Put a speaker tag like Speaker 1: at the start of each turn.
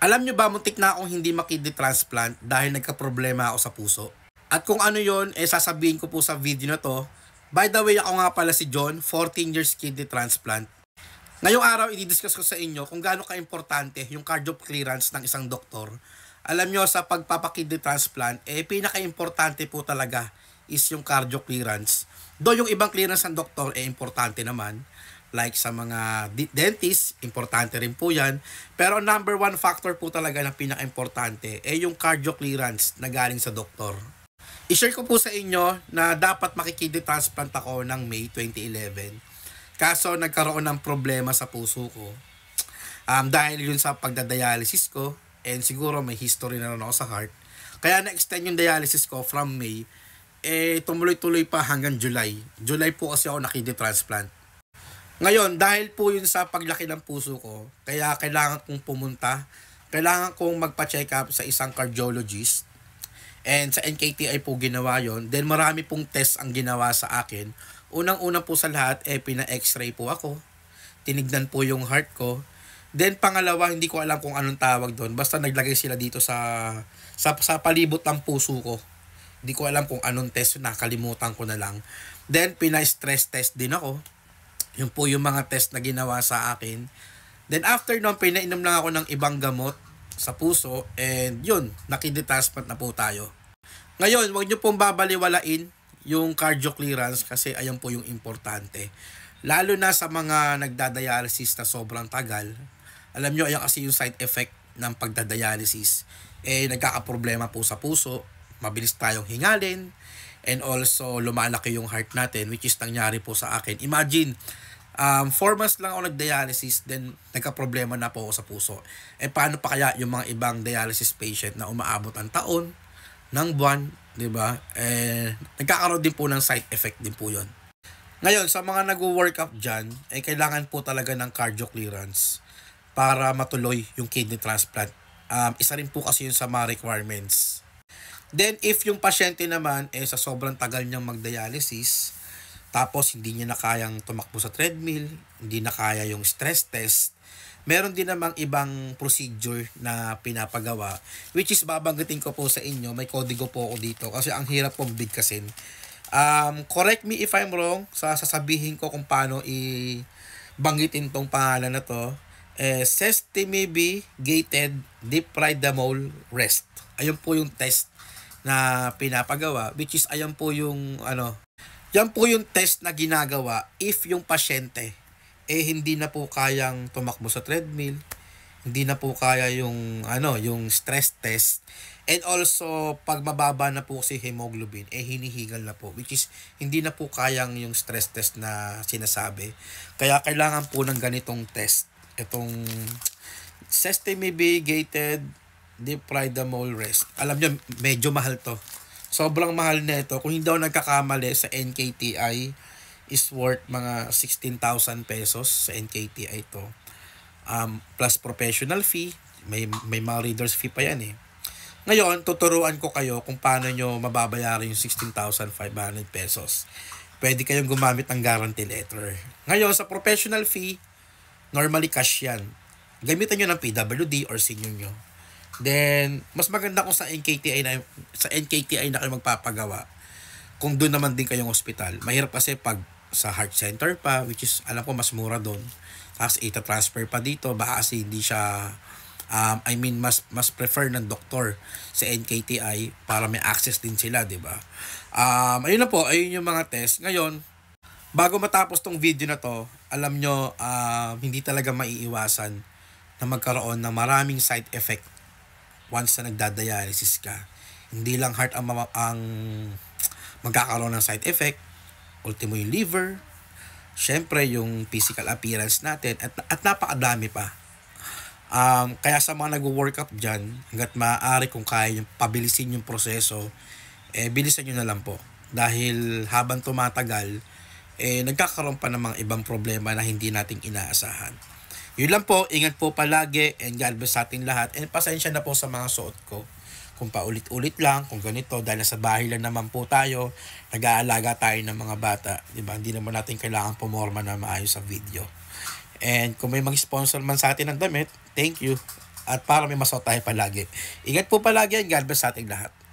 Speaker 1: Alam nyo ba, muntik na akong hindi makidney transplant dahil nagka-problema ako sa puso. At kung ano yon, sasabihin ko po sa video na to. By the way, ako nga pala si John, 14 years kidney transplant. Ngayong araw, i-discuss ko sa inyo kung gaano ka-importante yung cardio clearance ng isang doktor. Alam nyo, sa pagpapakidney transplant, pinaka-importante po talaga is yung cardio clearance. Though yung ibang clearance ng doktor, importante naman. Like sa mga dentist, importante rin po yan. Pero number one factor po talaga na pinaka-importante yung cardio clearance na galing sa doktor. I-share ko po sa inyo na dapat makikidney transplant ako ng May 2011. Kaso nagkaroon ng problema sa puso ko. Dahil yun sa pagdadialysis ko, and siguro may history na rin ako sa heart. Kaya na-extend yung dialysis ko from May, tumuloy-tuloy pa hanggang July. July po kasi ako na-kidney transplant. Ngayon, dahil po yun sa paglaki ng puso ko, kaya kailangan kong pumunta, kailangan kong magpa-check up sa isang cardiologist. And sa NKTI po ginawa yon. Then marami pong test ang ginawa sa akin. Unang-una po sa lahat, pina-x-ray po ako. Tinignan po yung heart ko. Then pangalawa, hindi ko alam kung anong tawag doon. Basta naglagay sila dito sa palibot ng puso ko. Hindi ko alam kung anong test, nakalimutan ko na lang. Then pina-stress test din ako. Yung po yung mga test na ginawa sa akin. Then after nun, pinainom lang ako ng ibang gamot sa puso. And yun, nakidney transplant na po tayo. Ngayon, huwag nyo pong babaliwalain yung cardio clearance kasi ayan po yung importante. Lalo na sa mga nagdadialysis na sobrang tagal. Alam nyo, ayan kasi yung side effect ng pagdadialysis. Nagkakaproblema po sa puso. Mabilis tayong hingalin. And also, lumalaki yung heart natin, which is nangyari po sa akin. Imagine, 4 months lang ako nag-dialysis, then nagka-problema na po ako sa puso. Paano pa kaya yung mga ibang dialysis patient na umaabot ang taon, ng buwan, di ba? Nagkakaroon din po ng side effect din po yun. Ngayon, sa mga nag-work up dyan, kailangan po talaga ng cardio clearance para matuloy yung kidney transplant. Isa rin po kasi yun sa mga requirements. Then, if yung pasyente naman sa sobrang tagal niyang mag-dialysis, tapos hindi niya na kayang tumakbo sa treadmill, hindi na kaya yung stress test, meron din namang ibang procedure na pinapagawa, which is babanggitin ko po sa inyo, may kodigo po ako dito, kasi ang hirap pong bigkasin. Correct me if I'm wrong, sasabihin ko kung paano i-banggitin tong pangalan na to. Sestimibi gated dipridamole rest. Ayun po yung test na pinapagawa, which is ayan po yung yan po yung test na ginagawa if yung pasyente hindi na po kayang tumakbo sa treadmill, hindi na po kaya yung yung stress test, and also pag mababa na po si hemoglobin hinihigal na po, which is hindi na po kayang yung stress test na sinasabi. Kaya kailangan po ng ganitong test, itong sestimibi gated dipridamole rest. Alam nyo, medyo mahal to. Sobrang mahal na ito. Kung hindi ako nagkakamali, sa NKTI is worth mga 16,000 pesos sa NKTI to. Plus professional fee. May mga reader's fee pa yan . Ngayon, tuturuan ko kayo kung paano nyo mababayaran yung 16,500 pesos. Pwede kayong gumamit ng guarantee letter. Ngayon, sa professional fee, normally cash yan. Gamitan nyo ng PWD or senior nyo. Then, mas maganda kung sa NKTI na kayo magpapagawa. Kung doon naman din kayong hospital. Mahirap kasi pag sa heart center pa, which is alam ko mas mura doon. Tapos ita-transfer pa dito, baka kasi hindi siya mas prefer ng doktor sa NKTI para may access din sila, di ba? Ayun na po, ayun yung mga test. Ngayon, bago matapos tong video na to, alam nyo, hindi talaga maiiwasan na magkaroon ng maraming side effect once na nagdadialysis ka. Hindi lang heart ang magkakaroon ng side effect, ultimo yung liver, syempre yung physical appearance natin, at napakadami pa. Kaya sa mga nag-work up dyan, hanggat maaari kung kaya yung pabilisin yung proseso, bilisan nyo na lang po. Dahil habang tumatagal, nagkakaroon pa ng mga ibang problema na hindi nating inaasahan. Yun lang po, ingat po palagi, and God bless sa ating lahat. And pasensya na po sa mga suot ko. Kung paulit-ulit lang, kung ganito, dahil sa bahay lang naman po tayo, nag-aalaga tayo ng mga bata. Diba? Hindi naman natin kailangan pumorma na maayos sa video. And kung may mag-sponsor man sa atin ng damit, thank you. at para may masot tayo palagi. Ingat po palagi and God bless sa ating lahat.